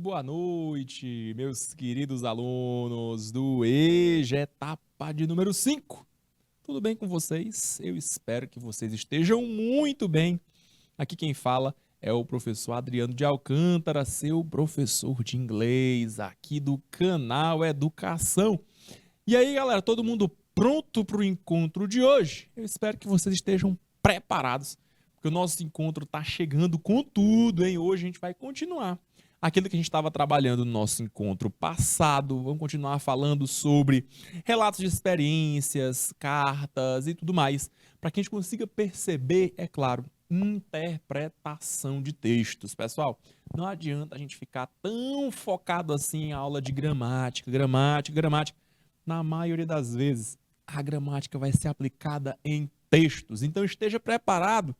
boa noite, meus queridos alunos do EJA etapa de número 5. Tudo bem com vocês? Eu espero que vocês estejam muito bem. Aqui quem fala é o professor Adriano de Alcântara, seu professor de inglês aqui do canal Educação. E aí, galera, todo mundo pronto para o encontro de hoje? Eu espero que vocês estejam preparados, porque o nosso encontro está chegando com tudo, hein? Hoje a gente vai continuar aquilo que a gente estava trabalhando no nosso encontro passado. Vamos continuar falando sobre relatos de experiências, cartas e tudo mais, para que a gente consiga perceber, é claro, interpretação de textos. Pessoal, não adianta a gente ficar tão focado assim em aula de gramática. Na maioria das vezes, a gramática vai ser aplicada em textos. Então esteja preparado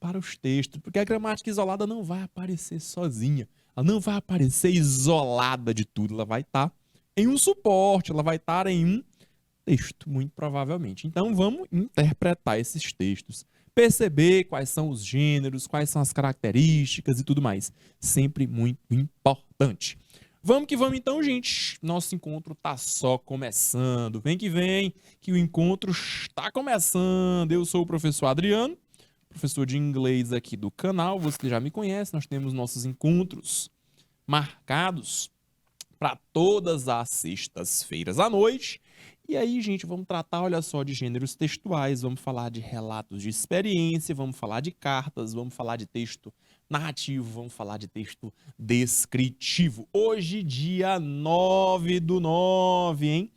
para os textos, porque a gramática isolada não vai aparecer sozinha. Ela não vai aparecer isolada de tudo. Ela vai estar em um suporte, ela vai estar em um texto, muito provavelmente. Então vamos interpretar esses textos, perceber quais são os gêneros, quais são as características e tudo mais. Sempre muito importante. Vamos que vamos então, gente. Nosso encontro tá só começando. Vem, que o encontro está começando. Eu sou o professor Adriano, professor de inglês aqui do canal. Você já me conhece, nós temos nossos encontros marcados para todas as sextas-feiras à noite. E aí, gente, vamos tratar, olha só, de gêneros textuais, vamos falar de relatos de experiência, vamos falar de cartas, vamos falar de texto narrativo, vamos falar de texto descritivo. Hoje, dia 9/9, hein?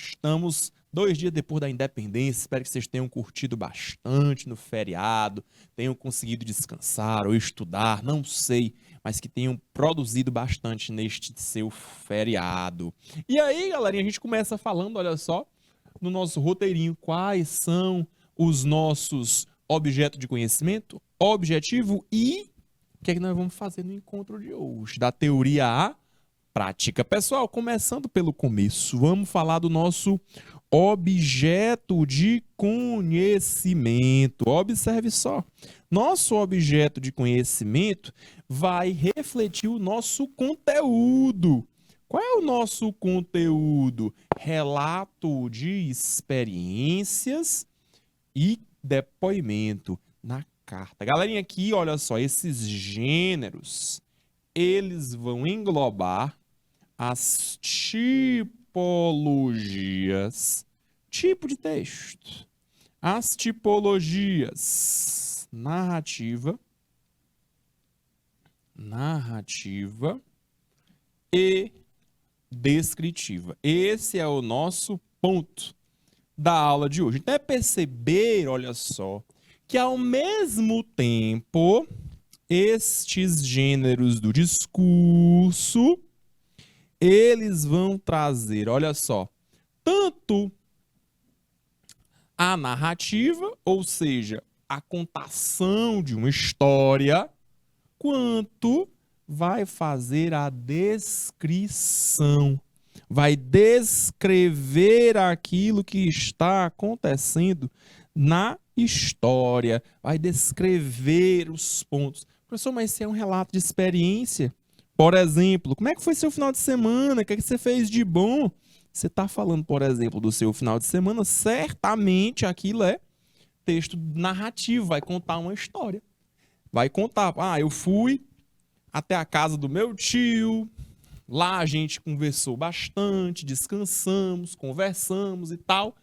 Estamos 2 dias depois da independência. Espero que vocês tenham curtido bastante no feriado, tenham conseguido descansar ou estudar, não sei, mas que tenham produzido bastante neste seu feriado. E aí, galerinha, a gente começa falando, olha só, no nosso roteirinho, quais são os nossos objetos de conhecimento, objetivo e o que é que nós vamos fazer no encontro de hoje, da teoria à prática. Pessoal, começando pelo começo, vamos falar do nosso objeto de conhecimento. Observe só, nosso objeto de conhecimento vai refletir o nosso conteúdo. Qual é o nosso conteúdo? Relato de experiências e depoimento na carta. Galerinha, aqui, olha só, esses gêneros, eles vão englobar as tipologias, tipo de texto, as tipologias narrativa e descritiva. Esse é o nosso ponto da aula de hoje. Então é perceber, olha só, que ao mesmo tempo estes gêneros do discurso, eles vão trazer, olha só, tanto a narrativa, ou seja, a contação de uma história, quanto vai fazer a descrição. Vai descrever aquilo que está acontecendo na história, vai descrever os pontos. Professor, mas isso é um relato de experiência? Por exemplo, como é que foi seu final de semana? O que é que você fez de bom? Você está falando, por exemplo, do seu final de semana, certamente aquilo é texto narrativo, vai contar uma história. Vai contar, eu fui até a casa do meu tio, lá a gente conversou bastante, descansamos, conversamos e tal.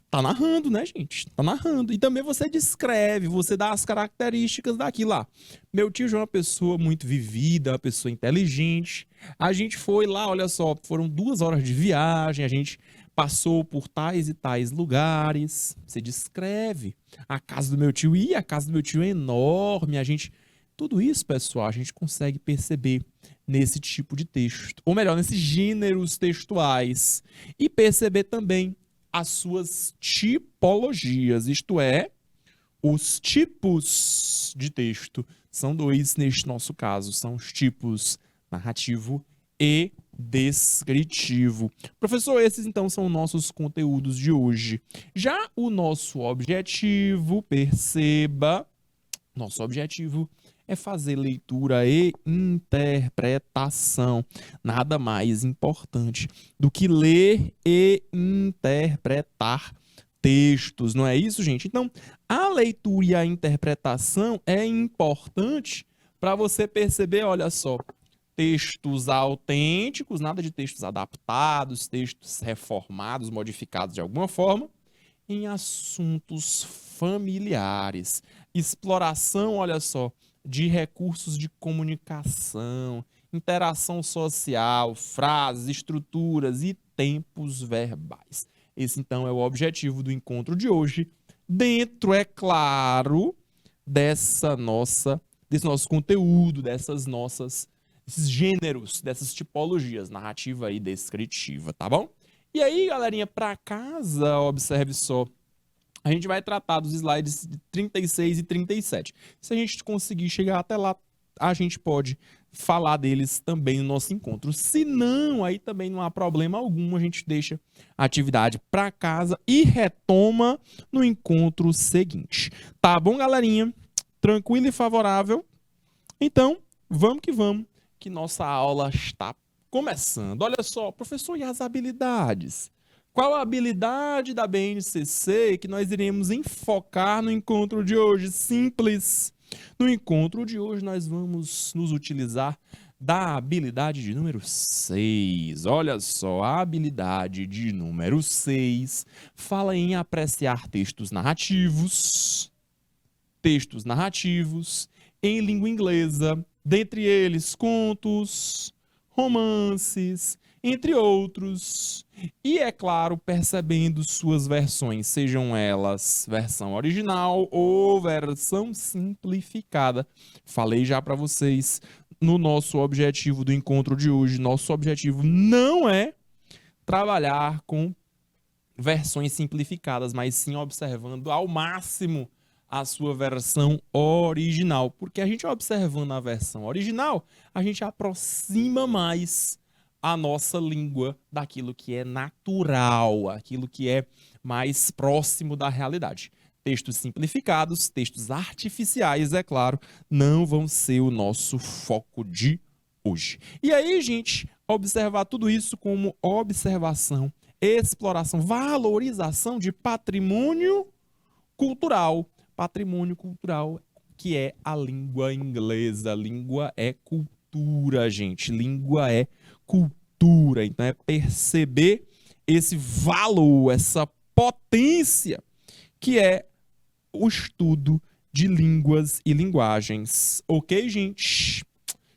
Tá narrando, né, gente? Tá narrando. E também você descreve, você dá as características daquilo lá. Meu tio já é uma pessoa muito vivida, uma pessoa inteligente. A gente foi lá, olha só, foram 2 horas de viagem, a gente passou por tais e tais lugares. Você descreve a casa do meu tio. E a casa do meu tio é enorme. Tudo isso, pessoal, a gente consegue perceber nesse tipo de texto. Ou melhor, nesses gêneros textuais. E perceber também as suas tipologias, isto é, os tipos de texto. São 2 neste nosso caso, são os tipos narrativo e descritivo. Professor, esses então são nossos conteúdos de hoje. Já o nosso objetivo, perceba, nosso objetivo é fazer leitura e interpretação. Nada mais importante do que ler e interpretar textos, não é isso, gente? Então, a leitura e a interpretação é importante para você perceber, olha só, textos autênticos, nada de textos adaptados, textos reformados, modificados de alguma forma, em assuntos familiares. Exploração, olha só, de recursos de comunicação, interação social, frases, estruturas e tempos verbais. Esse, então, é o objetivo do encontro de hoje, dentro, é claro, desse nosso conteúdo, desses gêneros, dessas tipologias, narrativa e descritiva, tá bom? E aí, galerinha, para casa, observe só, a gente vai tratar dos slides 36 e 37. Se a gente conseguir chegar até lá, a gente pode falar deles também no nosso encontro. Se não, aí também não há problema algum, a gente deixa a atividade para casa e retoma no encontro seguinte. Tá bom, galerinha? Tranquilo e favorável? Então, vamos, que nossa aula está começando. Olha só, professor, e as habilidades? Qual a habilidade da BNCC que nós iremos enfocar no encontro de hoje? Simples. No encontro de hoje, nós vamos nos utilizar da habilidade de número 6. Olha só, a habilidade de número 6 fala em apreciar textos narrativos em língua inglesa, dentre eles contos, romances, entre outros. E, é claro, percebendo suas versões, sejam elas versão original ou versão simplificada. Falei já para vocês no nosso objetivo do encontro de hoje. Nosso objetivo não é trabalhar com versões simplificadas, mas sim observando ao máximo a sua versão original. Porque a gente observando a versão original, a gente aproxima mais a nossa língua daquilo que é natural, aquilo que é mais próximo da realidade. Textos simplificados, textos artificiais, é claro, não vão ser o nosso foco de hoje. E aí, gente, observar tudo isso como observação, exploração, valorização de patrimônio cultural. Patrimônio cultural, que é a língua inglesa. Língua é cultura, gente. Língua é cultura. Então, é perceber esse valor, essa potência que é o estudo de línguas e linguagens. Ok, gente?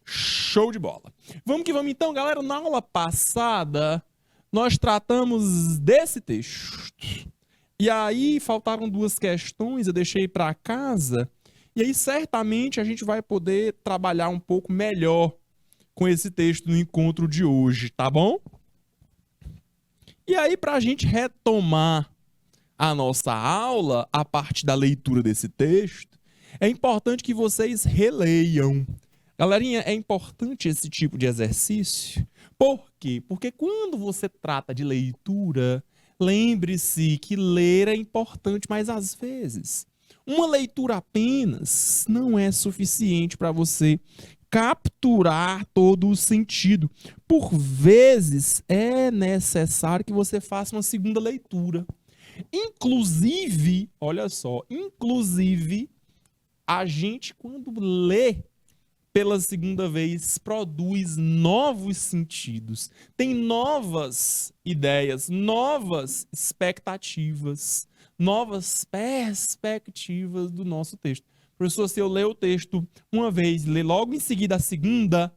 Show de bola. Vamos que vamos então, galera. Na aula passada, nós tratamos desse texto. E aí faltaram duas questões, eu deixei para casa. E aí certamente a gente vai poder trabalhar um pouco melhor com esse texto no encontro de hoje, tá bom? E aí, para a gente retomar a nossa aula, a parte da leitura desse texto, é importante que vocês releiam. Galerinha, é importante esse tipo de exercício. Por quê? Porque quando você trata de leitura, lembre-se que ler é importante, mas às vezes uma leitura apenas não é suficiente para você capturar todo o sentido. Por vezes é necessário que você faça uma segunda leitura. Inclusive, olha só, a gente quando lê pela segunda vez, produz novos sentidos, tem novas ideias, novas expectativas, novas perspectivas do nosso texto. Professor, se eu ler o texto uma vez, ler logo em seguida a segunda,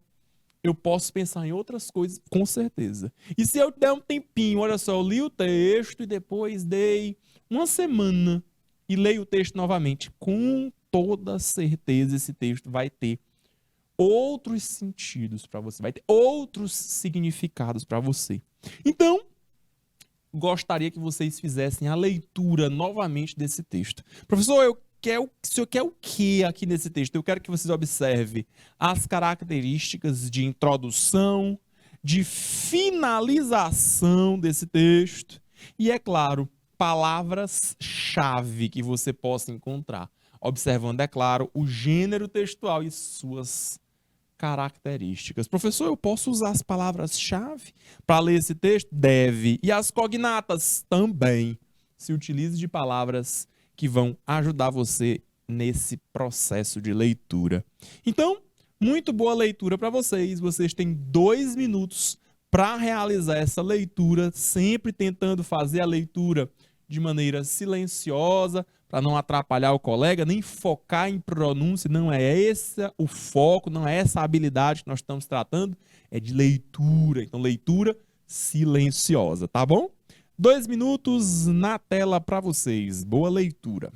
eu posso pensar em outras coisas, com certeza. E se eu der um tempinho, olha só, eu li o texto e depois dei uma semana e leio o texto novamente, com toda certeza esse texto vai ter outros sentidos para você, vai ter outros significados para você. Então, gostaria que vocês fizessem a leitura novamente desse texto. Professor, o senhor quer o que aqui nesse texto? Eu quero que vocês observem as características de introdução, de finalização desse texto e, é claro, palavras-chave que você possa encontrar. observando, é claro, o gênero textual e suas características. Professor, eu posso usar as palavras-chave para ler esse texto? Deve. E as cognatas? Também. Se utilize de palavras que vão ajudar você nesse processo de leitura. Então, muito boa leitura para vocês. Vocês têm 2 minutos para realizar essa leitura, sempre tentando fazer a leitura de maneira silenciosa, para não atrapalhar o colega, nem focar em pronúncia, não é esse o foco, não é essa a habilidade que nós estamos tratando, é de leitura. Então, leitura silenciosa, tá bom? 2 minutos na tela para vocês. Boa leitura.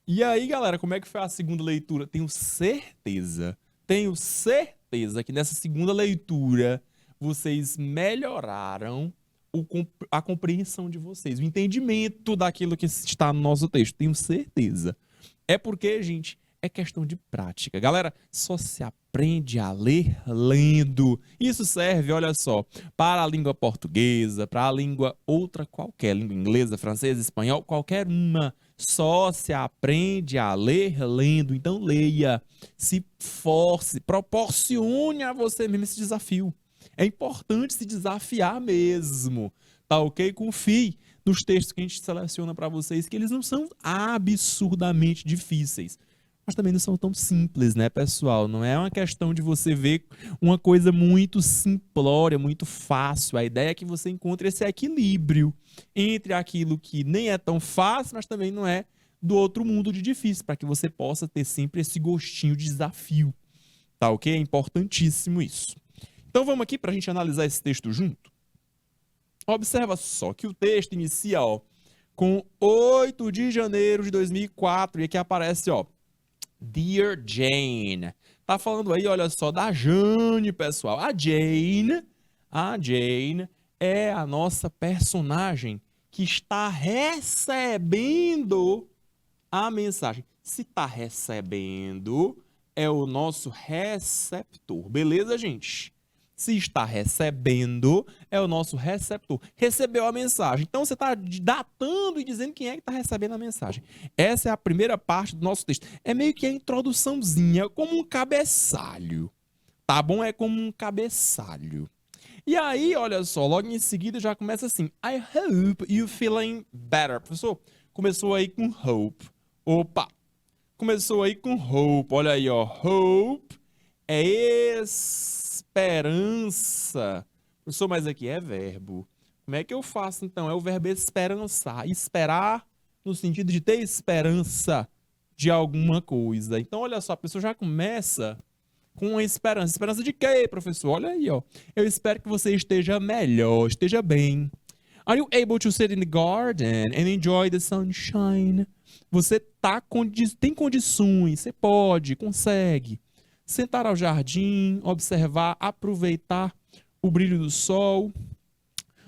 E aí, galera, como é que foi a segunda leitura? Tenho certeza que nessa segunda leitura vocês melhoraram a compreensão de vocês, o entendimento daquilo que está no nosso texto. Tenho certeza. É porque, gente, é questão de prática. Galera, só se aprende a ler lendo. Isso serve, olha só, para a língua portuguesa, para a língua outra qualquer, língua inglesa, francesa, espanhol, qualquer uma. Só se aprende a ler lendo. Então leia, se force, proporcione a você mesmo esse desafio. É importante se desafiar mesmo, tá ok? Confie nos textos que a gente seleciona para vocês, que eles não são absurdamente difíceis, mas também não são tão simples, né, pessoal? Não é uma questão de você ver uma coisa muito simplória, muito fácil. A ideia é que você encontre esse equilíbrio entre aquilo que nem é tão fácil, mas também não é do outro mundo de difícil, para que você possa ter sempre esse gostinho de desafio, tá ok? É importantíssimo isso. Então vamos aqui para a gente analisar esse texto junto. Observa só que o texto inicia, ó, com 8 de janeiro de 2004 e aqui aparece, ó, Dear Jane. Tá falando aí, olha só, da Jane, pessoal. A Jane é a nossa personagem que está recebendo a mensagem. Se está recebendo, é o nosso receptor. Beleza, gente? Se está recebendo, é o nosso receptor. Recebeu a mensagem. Então, você está datando e dizendo quem é que está recebendo a mensagem. Essa é a primeira parte do nosso texto. É meio que a introduçãozinha, como um cabeçalho. Tá bom? É como um cabeçalho. E aí, olha só, logo em seguida já começa assim. I hope you feeling better. Professor, começou aí com hope. Opa! Começou aí com hope. Olha aí, ó. Hope é esperança. Professor, mas aqui é verbo. Como é que eu faço, então? É o verbo esperançar. Esperar no sentido de ter esperança de alguma coisa. Então, olha só, a pessoa já começa com uma esperança. Esperança de quê, professor? Olha aí, ó. Eu espero que você esteja melhor, esteja bem. Are you able to sit in the garden and enjoy the sunshine? Você tem condições, você pode, consegue. Sentar ao jardim, observar, aproveitar o brilho do sol.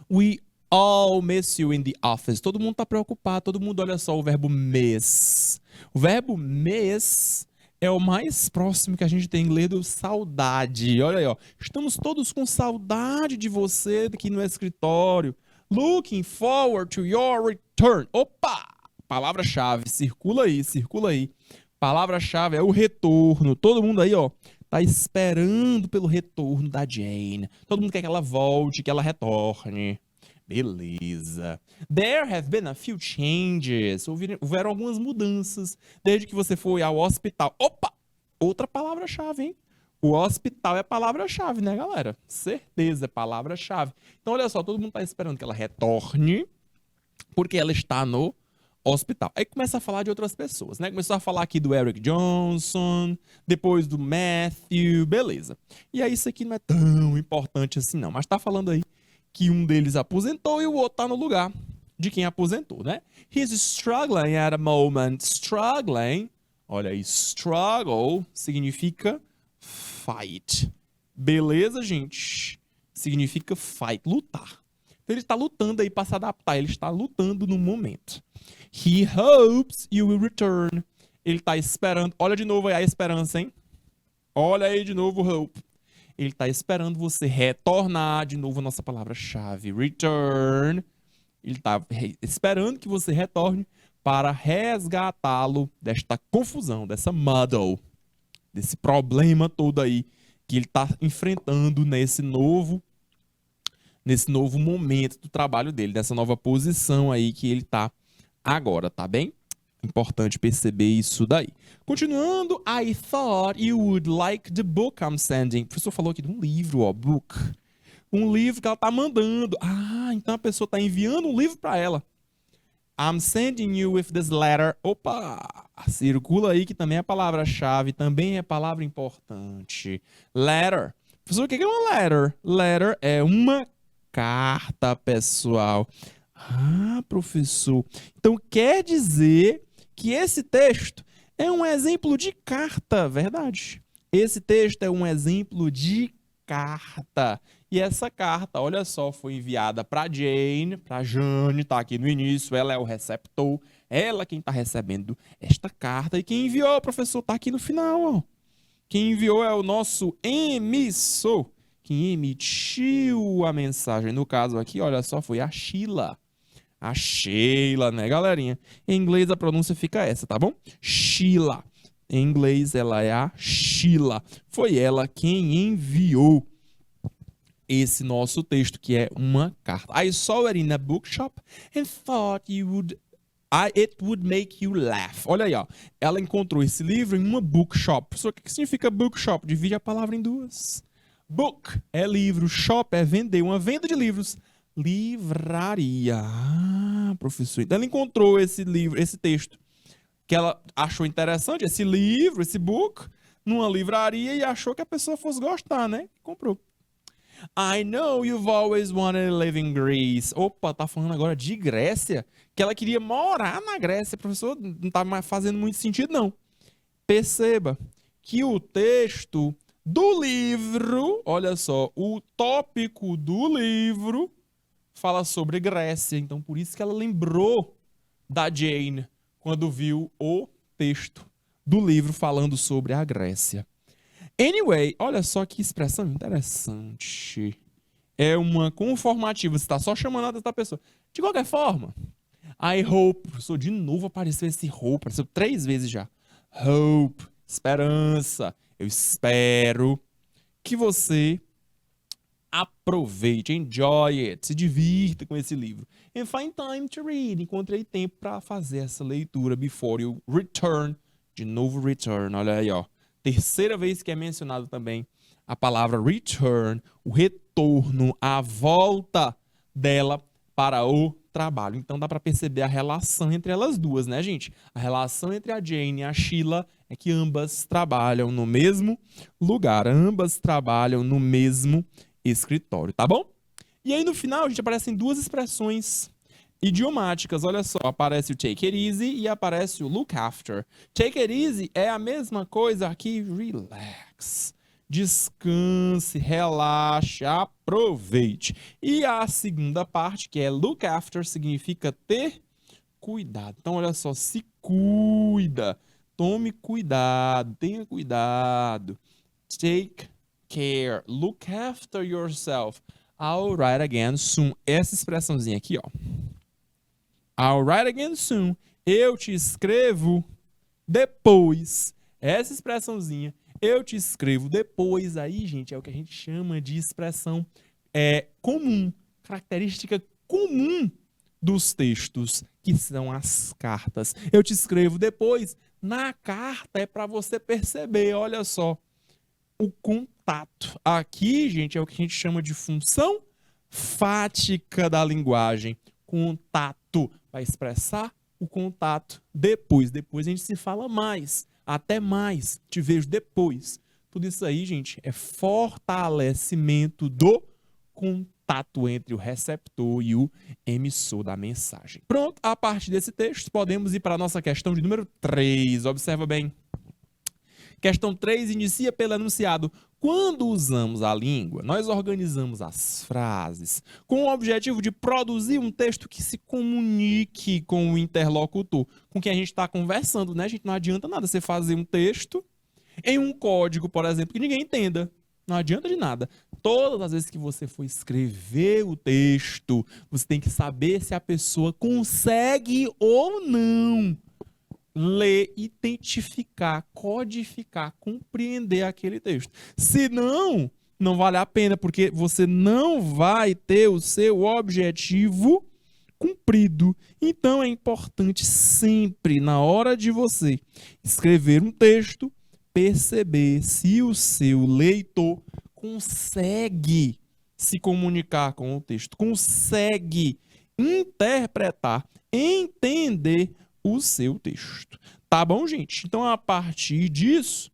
We all miss you in the office. Todo mundo está preocupado, todo mundo olha só o verbo miss. O verbo miss é o mais próximo que a gente tem em inglês do saudade. Olha aí, ó. Estamos todos com saudade de você aqui no escritório. Looking forward to your return. Opa! Palavra-chave, circula aí, circula aí. Palavra-chave é o retorno. Todo mundo aí, ó, tá esperando pelo retorno da Jane. Todo mundo quer que ela volte, que ela retorne. Beleza. There have been a few changes. Houveram algumas mudanças desde que você foi ao hospital. Opa! Outra palavra-chave, hein? O hospital é palavra-chave, né, galera? Certeza, é palavra-chave. Então, olha só, todo mundo tá esperando que ela retorne, porque ela está no hospital. Aí começa a falar de outras pessoas, né? Começou a falar aqui do Eric Johnson, depois do Matthew, beleza. E aí isso aqui não é tão importante assim não, mas tá falando aí que um deles aposentou e o outro tá no lugar de quem aposentou, né? He's struggling at a moment. Struggling, olha aí, struggle significa fight. Beleza, gente? Significa fight, lutar. Então ele está lutando aí para se adaptar, ele está lutando no momento. He hopes you will return. Ele está esperando, olha de novo aí a esperança, hein? Olha aí de novo o hope. Ele está esperando você retornar, de novo a nossa palavra-chave, return. Ele está esperando que você retorne para resgatá-lo desta confusão, dessa muddle, desse problema todo aí que ele está enfrentando nesse novo momento do trabalho dele, dessa nova posição aí que ele está agora, tá bem? Importante perceber isso daí. Continuando, I thought you would like the book I'm sending. O professor falou aqui de um livro, ó, book. Um livro que ela tá mandando. Ah, então a pessoa tá enviando um livro para ela. I'm sending you with this letter. Opa, circula aí que também é palavra-chave, também é palavra importante. Letter. Professor, o que é uma letter? Letter é uma carta, pessoal. Ah, professor. Então quer dizer que esse texto é um exemplo de carta, verdade? Esse texto é um exemplo de carta. E essa carta, olha só, foi enviada para Jane, tá aqui no início, ela é o receptor, ela quem está recebendo esta carta. E quem enviou, professor, tá aqui no final, ó. Quem enviou é o nosso emissor. Quem emitiu a mensagem, no caso aqui, olha só, foi a Sheila. A Sheila, né, galerinha? Em inglês a pronúncia fica essa, tá bom? Sheila. Em inglês ela é a Sheila. Foi ela quem enviou esse nosso texto, que é uma carta. I saw it in a bookshop and thought it would make you laugh. Olha aí, ó. Ela encontrou esse livro em uma bookshop. O que significa bookshop? Divide a palavra em duas. Book é livro, shop é vender, uma venda de livros. Livraria. Ah, professor. Então ela encontrou esse livro, esse texto, que ela achou interessante, esse livro, esse book, numa livraria e achou que a pessoa fosse gostar, né? Comprou. I know you've always wanted to live in Greece. Opa, tá falando agora de Grécia, que ela queria morar na Grécia. Professor, não tá mais fazendo muito sentido, não. Perceba que o texto do livro, olha só, o tópico do livro fala sobre Grécia. Então, por isso que ela lembrou da Jane quando viu o texto do livro falando sobre a Grécia. Anyway, olha só que expressão interessante. É uma conformativa, você está só chamando a atenção da pessoa. De qualquer forma, I hope, professor, de novo apareceu esse hope, apareceu 3 vezes já. Hope, esperança. Eu espero que você Aproveite, enjoy it, se divirta com esse livro. And find time to read. Encontrei tempo para fazer essa leitura before you return. De novo, return. Olha aí, ó. Terceira vez que é mencionado também a palavra return, o retorno, a volta dela para o trabalho. Então dá para perceber a relação entre elas duas, né, gente? A relação entre a Jane e a Sheila é que ambas trabalham no mesmo lugar, ambas trabalham no mesmo escritório, tá bom? E aí no final a gente aparecem duas expressões idiomáticas, olha só, aparece o take it easy e aparece o look after. Take it easy é a mesma coisa que relax. Descanse, relaxe, aproveite. E a segunda parte, que é look after, significa ter cuidado. Então, olha só, se cuida, tome cuidado, tenha cuidado. Take care, look after yourself. I'll write again soon. Essa expressãozinha aqui, ó. I'll write again soon. Eu te escrevo depois. Essa expressãozinha, eu te escrevo depois, aí, gente, é o que a gente chama de expressão comum, característica comum dos textos, que são as cartas. Eu te escrevo depois. Na carta é para você perceber, olha só, o contato. Aqui, gente, é o que a gente chama de função fática da linguagem. Contato, vai expressar o contato depois. Depois a gente se fala mais, até mais, te vejo depois. Tudo isso aí, gente, é fortalecimento do contato entre o receptor e o emissor da mensagem. Pronto, a partir desse texto, podemos ir para a nossa questão de número 3. Observa bem. Questão 3 inicia pelo enunciado. Quando usamos a língua, nós organizamos as frases com o objetivo de produzir um texto que se comunique com o interlocutor, com quem a gente está conversando, né? A gente não adianta nada você fazer um texto em um código, por exemplo, que ninguém entenda. Não adianta de nada. Todas as vezes que você for escrever o texto, você tem que saber se a pessoa consegue ou não ler, identificar, codificar, compreender aquele texto. Senão, não vale a pena, porque você não vai ter o seu objetivo cumprido. Então, é importante sempre, na hora de você escrever um texto, perceber se o seu leitor consegue se comunicar com o texto, consegue interpretar, entender o seu texto. Tá bom, gente? Então, a partir disso,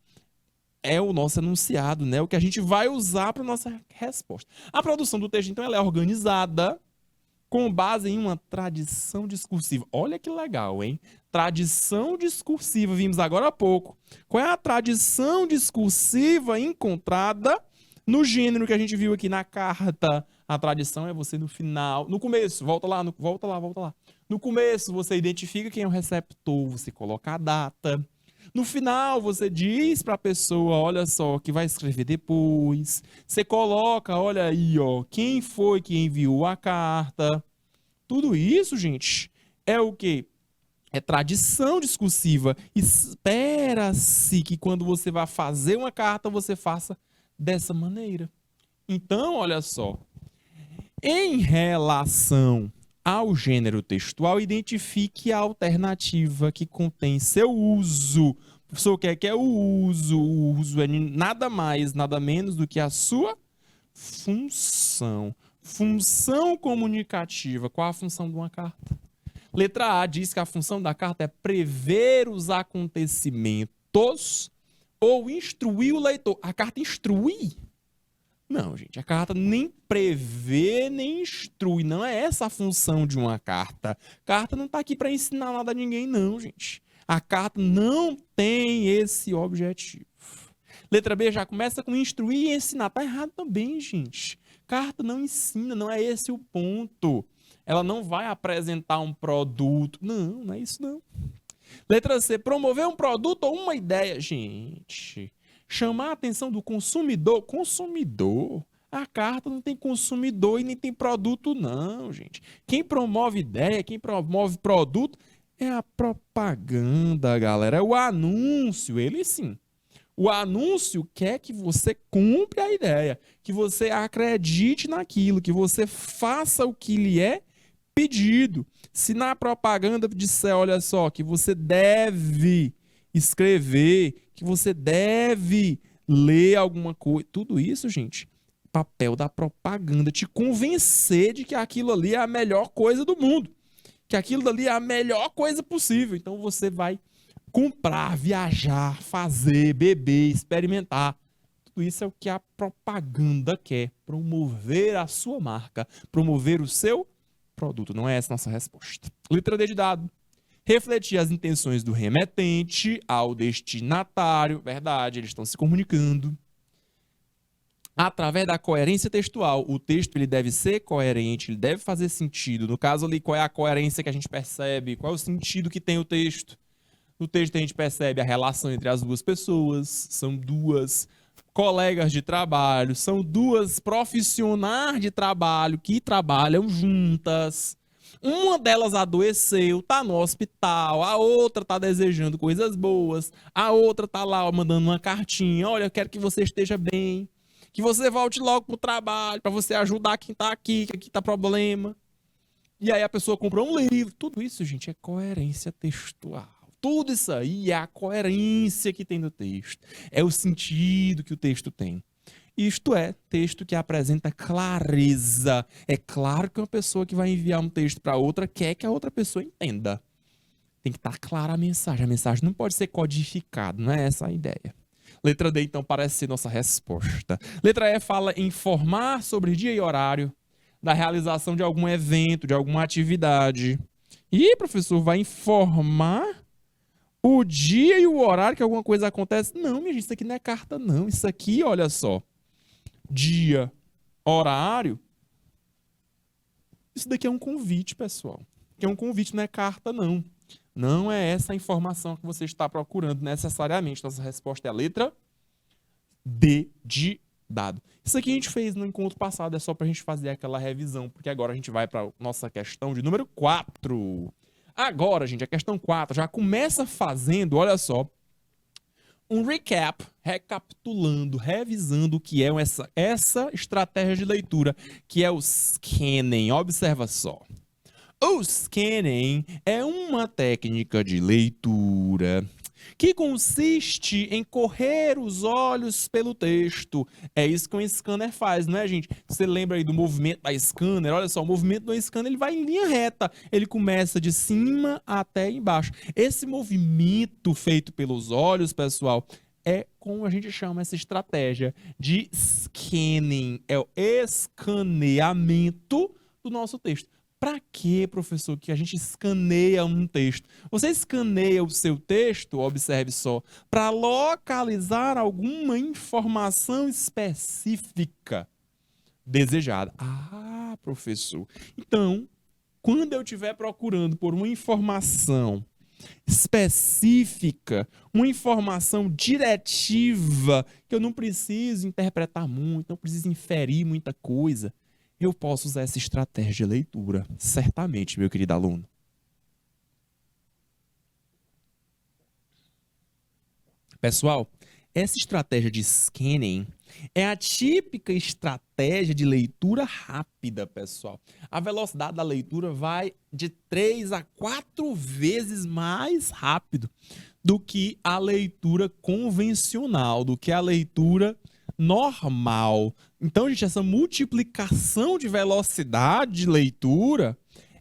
é o nosso enunciado, né? O que a gente vai usar para nossa resposta. A produção do texto, então, ela é organizada com base em uma tradição discursiva. Olha que legal, hein? Tradição discursiva, vimos agora há pouco. Qual é a tradição discursiva encontrada no gênero que a gente viu aqui na carta? A tradição é você no final, no começo, volta lá. No começo, você identifica quem é o receptor, você coloca a data. No final, você diz para a pessoa, olha só, que vai escrever depois. Você coloca, olha aí, ó, quem foi que enviou a carta. Tudo isso, gente, é o quê? É tradição discursiva. Espera-se que quando você vai fazer uma carta, você faça dessa maneira. Então, olha só. Em relação ao gênero textual, identifique a alternativa que contém seu uso. O professor quer que é o uso. O uso é nada mais, nada menos do que a sua função. Função comunicativa. Qual a função de uma carta? Letra A diz que a função da carta é prever os acontecimentos ou instruir o leitor. A carta instrui? Não, gente, a carta nem prevê, nem instrui. Não é essa a função de uma carta. A carta não está aqui para ensinar nada a ninguém, não, gente. A carta não tem esse objetivo. Letra B já começa com instruir e ensinar. Tá errado também, gente. Carta não ensina, não é esse o ponto. Ela não vai apresentar um produto. Não, não é isso, não. Letra C, promover um produto ou uma ideia. Gente, chamar a atenção do consumidor. Consumidor? A carta não tem consumidor e nem tem produto, não, gente. Quem promove ideia, quem promove produto é a propaganda, galera. É o anúncio, ele sim. O anúncio quer que você compre a ideia, que você acredite naquilo, que você faça o que lhe é pedido. Se na propaganda disser, olha só, que você deve escrever, que você deve ler alguma coisa, tudo isso, gente, papel da propaganda, te convencer de que aquilo ali é a melhor coisa do mundo, que aquilo ali é a melhor coisa possível. Então você vai comprar, viajar, fazer, beber, experimentar. Tudo isso é o que a propaganda quer, promover a sua marca, promover o seu produto. Não é essa a nossa resposta. Letra D de dado. Refletir as intenções do remetente ao destinatário. Verdade, eles estão se comunicando. Através da coerência textual. O texto ele deve ser coerente, ele deve fazer sentido. No caso ali, qual é a coerência que a gente percebe? Qual é o sentido que tem o texto? No texto a gente percebe a relação entre as duas pessoas. São duas colegas de trabalho, são duas profissionais de trabalho que trabalham juntas. Uma delas adoeceu, tá no hospital, a outra tá desejando coisas boas, a outra tá lá mandando uma cartinha, olha, eu quero que você esteja bem, que você volte logo pro trabalho, para você ajudar quem tá aqui, que aqui tá problema. E aí a pessoa comprou um livro. Tudo isso, gente, é coerência textual. Tudo isso aí é a coerência que tem no texto. É o sentido que o texto tem. Isto é, texto que apresenta clareza. É claro que uma pessoa que vai enviar um texto para outra quer que a outra pessoa entenda. Tem que estar clara a mensagem. A mensagem não pode ser codificada, não é essa a ideia. Letra D, então, parece ser nossa resposta. Letra E fala em informar sobre dia e horário da realização de algum evento, de alguma atividade. E, professor, vai informar o dia e o horário que alguma coisa acontece? Não, minha gente, isso aqui não é carta, não. Isso aqui, olha só. Dia, horário. Isso daqui é um convite, pessoal. Que é um convite, não é carta, não. Não é essa a informação que você está procurando necessariamente. Nossa resposta é a letra D de dado. Isso aqui a gente fez no encontro passado, é só para a gente fazer aquela revisão, porque agora a gente vai para a nossa questão de número 4. Agora, gente, a questão 4 já começa fazendo, olha só, um recap, recapitulando, revisando o que é essa estratégia de leitura, que é o scanning. Observa só. O scanning é uma técnica de leitura que consiste em correr os olhos pelo texto. É isso que um scanner faz, não é, gente? Você lembra aí do movimento da scanner? Olha só, o movimento do scanner ele vai em linha reta. Ele começa de cima até embaixo. Esse movimento feito pelos olhos, pessoal, é como a gente chama essa estratégia de scanning. É o escaneamento do nosso texto. Para que, professor, que a gente escaneia um texto? Você escaneia o seu texto, observe só, para localizar alguma informação específica desejada. Ah, professor. Então, quando eu estiver procurando por uma informação específica, uma informação diretiva, que eu não preciso interpretar muito, não preciso inferir muita coisa, eu posso usar essa estratégia de leitura, certamente, meu querido aluno. Pessoal, essa estratégia de scanning é a típica estratégia de leitura rápida, pessoal. A velocidade da leitura vai de 3 a 4 vezes mais rápido do que a leitura convencional, do que a leitura normal. Então, gente, essa multiplicação de velocidade de leitura,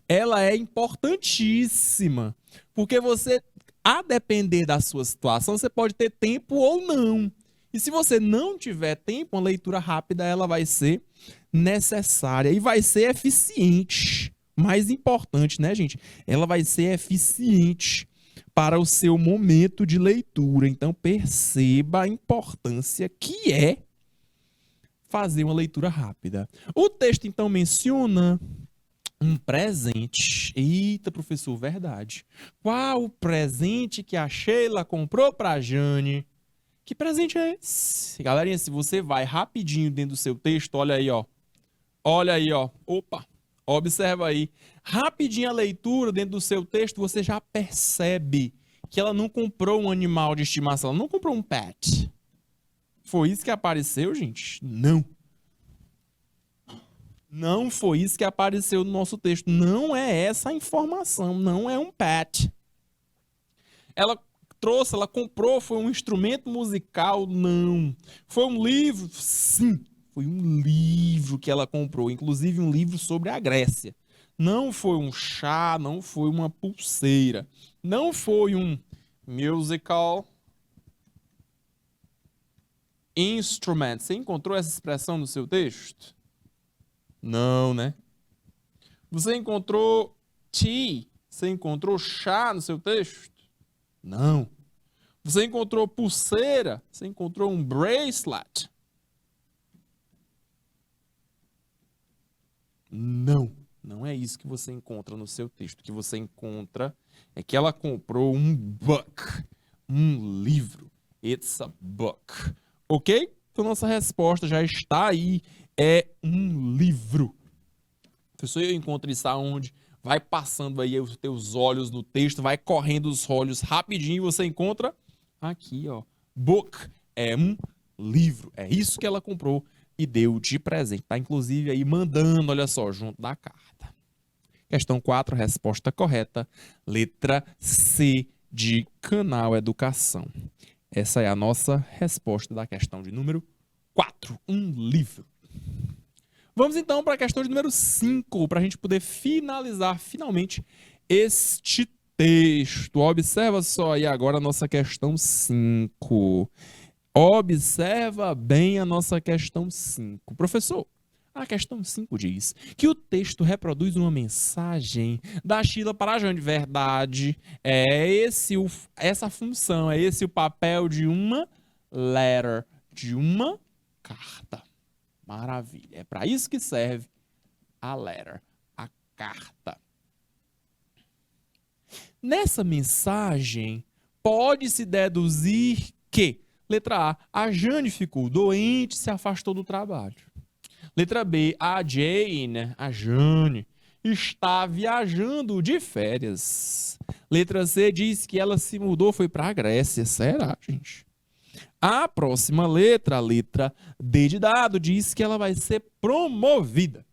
ela é importantíssima, porque você, a depender da sua situação, você pode ter tempo ou não. E se você não tiver tempo, uma leitura rápida, ela vai ser necessária e vai ser eficiente. Mais importante, né, gente? Ela vai ser eficiente para o seu momento de leitura. Então, perceba a importância que é fazer uma leitura rápida. O texto, então, menciona um presente. Eita, professor, verdade. Qual o presente que a Sheila comprou para a Jane? Que presente é esse? Galerinha, se você vai rapidinho dentro do seu texto, olha aí, ó. Olha aí, ó. Opa, observa aí. Rapidinho a leitura dentro do seu texto, você já percebe que ela não comprou um animal de estimação, ela não comprou um pet. Foi isso que apareceu, gente? Não. Não foi isso que apareceu no nosso texto. Não é essa a informação. Não é um pet. Ela trouxe, ela comprou, foi um instrumento musical? Não. Foi um livro? Sim. Foi um livro que ela comprou. Inclusive um livro sobre a Grécia. Não foi um chá, não foi uma pulseira. Não foi um musical instrument. Você encontrou essa expressão no seu texto? Não, né? Você encontrou tea? Você encontrou chá no seu texto? Não. Você encontrou pulseira? Você encontrou um bracelet? Não. Não é isso que você encontra no seu texto. O que você encontra é que ela comprou um book, um livro. It's a book. Ok? Então nossa resposta já está aí. É um livro. Professor, eu encontro isso aonde? Vai passando aí os teus olhos no texto, vai correndo os olhos rapidinho e você encontra aqui, ó. Book é um livro. É isso que ela comprou e deu de presente. Tá inclusive aí mandando, olha só, junto da carta. Questão 4, resposta correta. Letra C de Canal Educação. Essa é a nossa resposta da questão de número 4. Um livro. Vamos então para a questão de número 5, para a gente poder finalizar finalmente este texto. Observa só aí agora a nossa questão 5. Observa bem a nossa questão 5. Professor, a questão 5 diz que o texto reproduz uma mensagem da Sheila para a Jane. Verdade. Essa função, é esse o papel de uma letter, de uma carta. Maravilha. É para isso que serve a letter, a carta. Nessa mensagem, pode-se deduzir que, letra A Jane ficou doente e se afastou do trabalho. Letra B, a Jane, está viajando de férias. Letra C diz que ela se mudou, foi para a Grécia. Será, gente? A próxima letra, a letra D de dado, diz que ela vai ser promovida.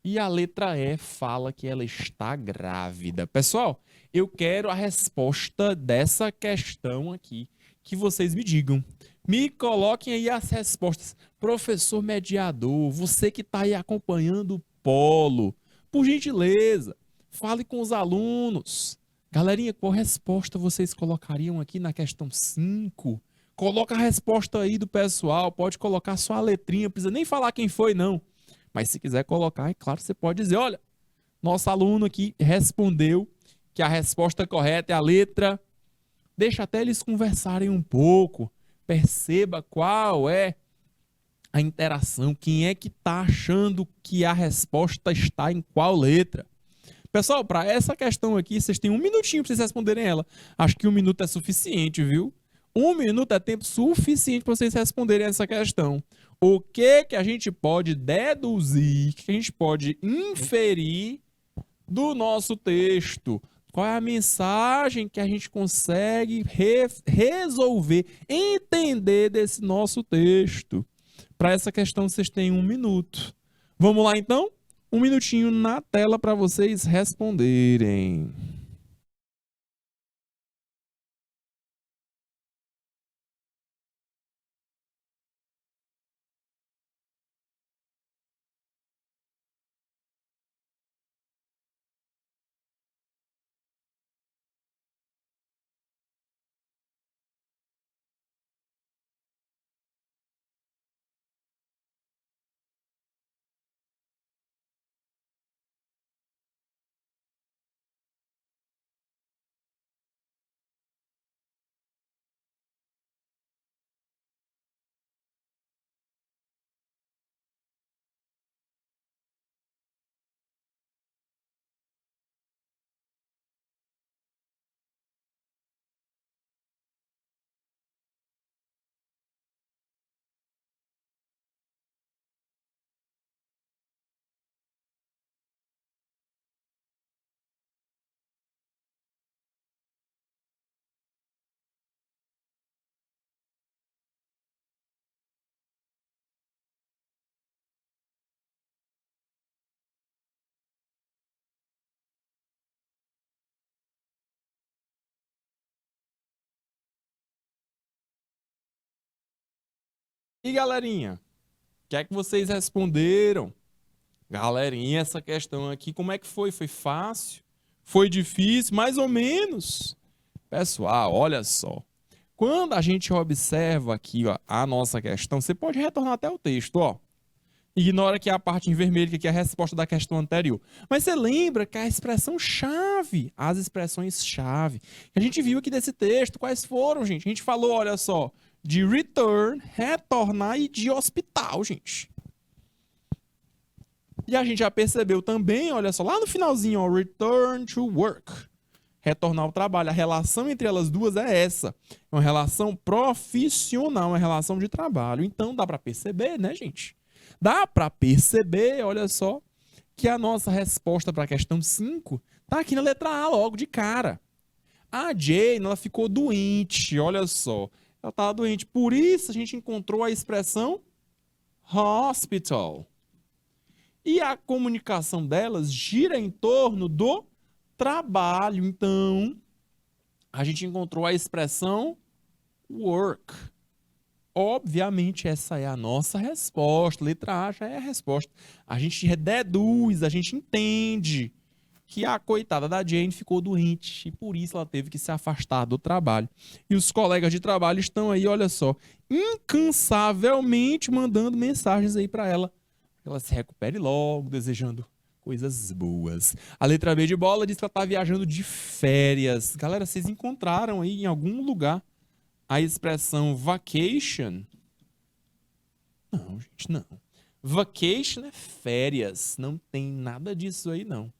E a letra E fala que ela está grávida. Pessoal, eu quero a resposta dessa questão aqui, que vocês me digam. Me coloquem aí as respostas. Professor mediador, você que está aí acompanhando o Polo, por gentileza, fale com os alunos. Galerinha, qual resposta vocês colocariam aqui na questão 5? Coloca a resposta aí do pessoal, pode colocar só a letrinha, não precisa nem falar quem foi, não. Mas se quiser colocar, é claro, você pode dizer, olha, nosso aluno aqui respondeu que a resposta correta é a letra. Deixa até eles conversarem um pouco, perceba qual é a interação, quem é que está achando que a resposta está em qual letra. Pessoal, para essa questão aqui, vocês têm um minutinho para vocês responderem ela. Acho que 1 minuto é suficiente, viu? 1 minuto é tempo suficiente para vocês responderem essa questão. O que que a gente pode deduzir, o que a gente pode inferir do nosso texto? Qual é a mensagem que a gente consegue resolver, entender desse nosso texto? Para essa questão, vocês têm 1 minuto. Vamos lá, então? 1 minutinho na tela para vocês responderem. E galerinha, o que é que vocês responderam? Galerinha, essa questão aqui, como é que foi? Foi fácil? Foi difícil? Mais ou menos. Pessoal, olha só. Quando a gente observa aqui, ó, a nossa questão, você pode retornar até o texto, ó. Ignora que a parte em vermelho, que é a resposta da questão anterior. Mas você lembra que a expressão-chave, as expressões-chave, que a gente viu aqui desse texto, quais foram, gente? A gente falou, olha só, de return, retornar e de hospital, gente. E a gente já percebeu também, olha só, lá no finalzinho, ó, return to work. Retornar ao trabalho. A relação entre elas duas é essa. É uma relação profissional, uma relação de trabalho. Então, dá para perceber, né, gente? Dá para perceber, olha só, que a nossa resposta para a questão 5 tá aqui na letra A, logo de cara. A Jane, ela ficou doente, olha só. Ela estava doente. Por isso, a gente encontrou a expressão hospital. E a comunicação delas gira em torno do trabalho. Então, a gente encontrou a expressão work. Obviamente, essa é a nossa resposta. Letra A já é a resposta. A gente deduz, a gente entende que a coitada da Jane ficou doente e por isso ela teve que se afastar do trabalho. E os colegas de trabalho estão aí, olha só, incansavelmente mandando mensagens aí para ela. Que ela se recupere logo, desejando coisas boas. A letra B de bola diz que ela está viajando de férias. Galera, vocês encontraram aí em algum lugar a expressão vacation? Não, gente, não. Vacation é férias. Não tem nada disso aí, não.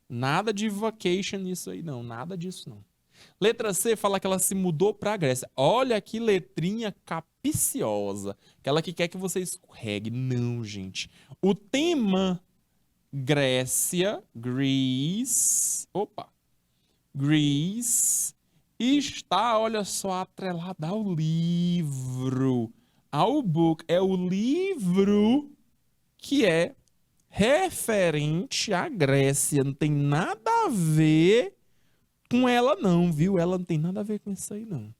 Nada de vacation nisso aí, não. Nada disso, não. Letra C fala que ela se mudou para a Grécia. Olha que letrinha capiciosa. Aquela que quer que você escorregue. Não, gente. O tema Grécia, Greece, Greece, está, olha só, atrelada ao livro. Ao book. É o livro que é referente à Grécia. Não tem nada a ver com ela não, viu? Ela não tem nada a ver com isso aí, não.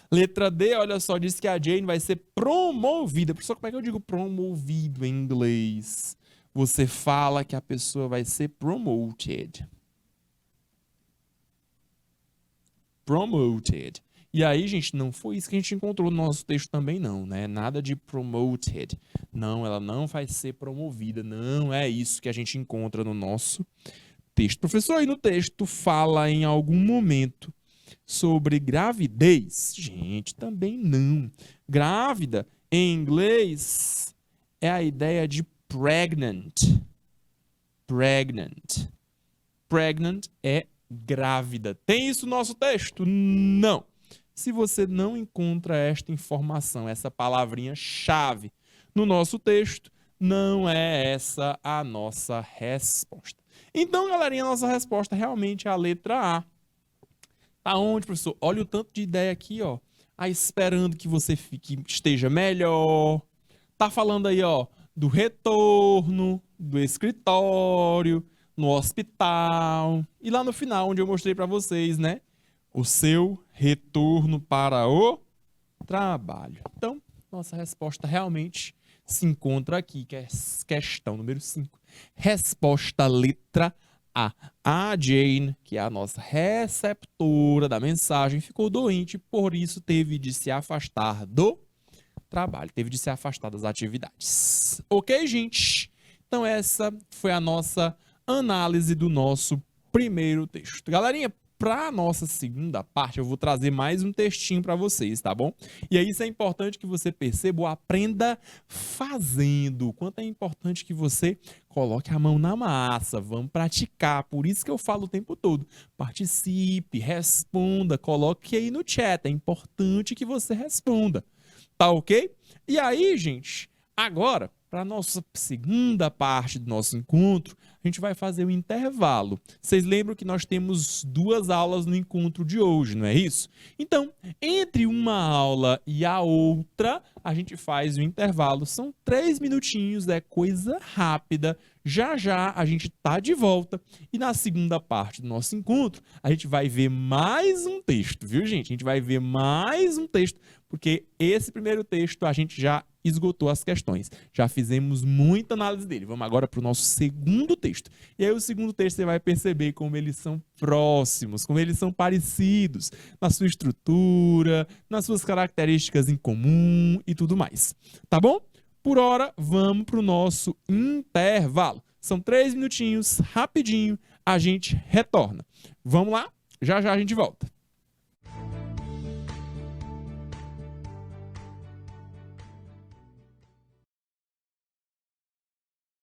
Letra D, olha só, diz que a Jane vai ser promovida. Professor, como é que eu digo promovido em inglês? Você fala que a pessoa vai ser promoted. Promoted. E aí, gente, não foi isso que a gente encontrou no nosso texto também, não, né? Nada de promoted. Não, ela não vai ser promovida. Não é isso que a gente encontra no nosso texto. Professor, aí no texto fala em algum momento sobre gravidez? Gente, também não. Grávida, em inglês, é a ideia de pregnant. Pregnant. Pregnant é grávida. Tem isso no nosso texto? Não. Se você não encontra esta informação, essa palavrinha-chave no nosso texto, não é essa a nossa resposta. Então, galerinha, a nossa resposta realmente é a letra A. Tá onde, professor? Olha o tanto de ideia aqui, ó. Aí esperando que você esteja melhor. Tá falando aí, ó, do retorno, do escritório, no hospital. E lá no final, onde eu mostrei para vocês, né? O seu retorno para o trabalho. Então, nossa resposta realmente se encontra aqui, que é questão número 5. Resposta letra A. A Jane, que é a nossa receptora da mensagem, ficou doente, por isso teve de se afastar do trabalho, teve de se afastar das atividades. Ok, gente? Então essa foi a nossa análise do nosso primeiro texto. Galerinha, para a nossa segunda parte, eu vou trazer mais um textinho para vocês, tá bom? E aí isso é importante que você perceba ou aprenda fazendo. O quanto é importante que você coloque a mão na massa, vamos praticar. Por isso que eu falo o tempo todo. Participe, responda, coloque aí no chat. É importante que você responda. Tá ok? E aí, gente, agora, para a nossa segunda parte do nosso encontro, a gente vai fazer um intervalo. Vocês lembram que nós temos 2 aulas no encontro de hoje, não é isso? Então, entre uma aula e a outra, a gente faz o intervalo. São 3 minutinhos, é coisa rápida. Já já a gente tá de volta. E na segunda parte do nosso encontro, a gente vai ver mais um texto, viu, gente? A gente vai ver mais um texto, porque esse primeiro texto a gente já esgotou as questões, já fizemos muita análise dele. Vamos agora para o nosso segundo texto. E aí o segundo texto você vai perceber como eles são próximos, como eles são parecidos na sua estrutura, nas suas características em comum e tudo mais. Tá bom? Por hora, vamos para o nosso intervalo. São 3 minutinhos, rapidinho, a gente retorna. Vamos lá? Já já a gente volta.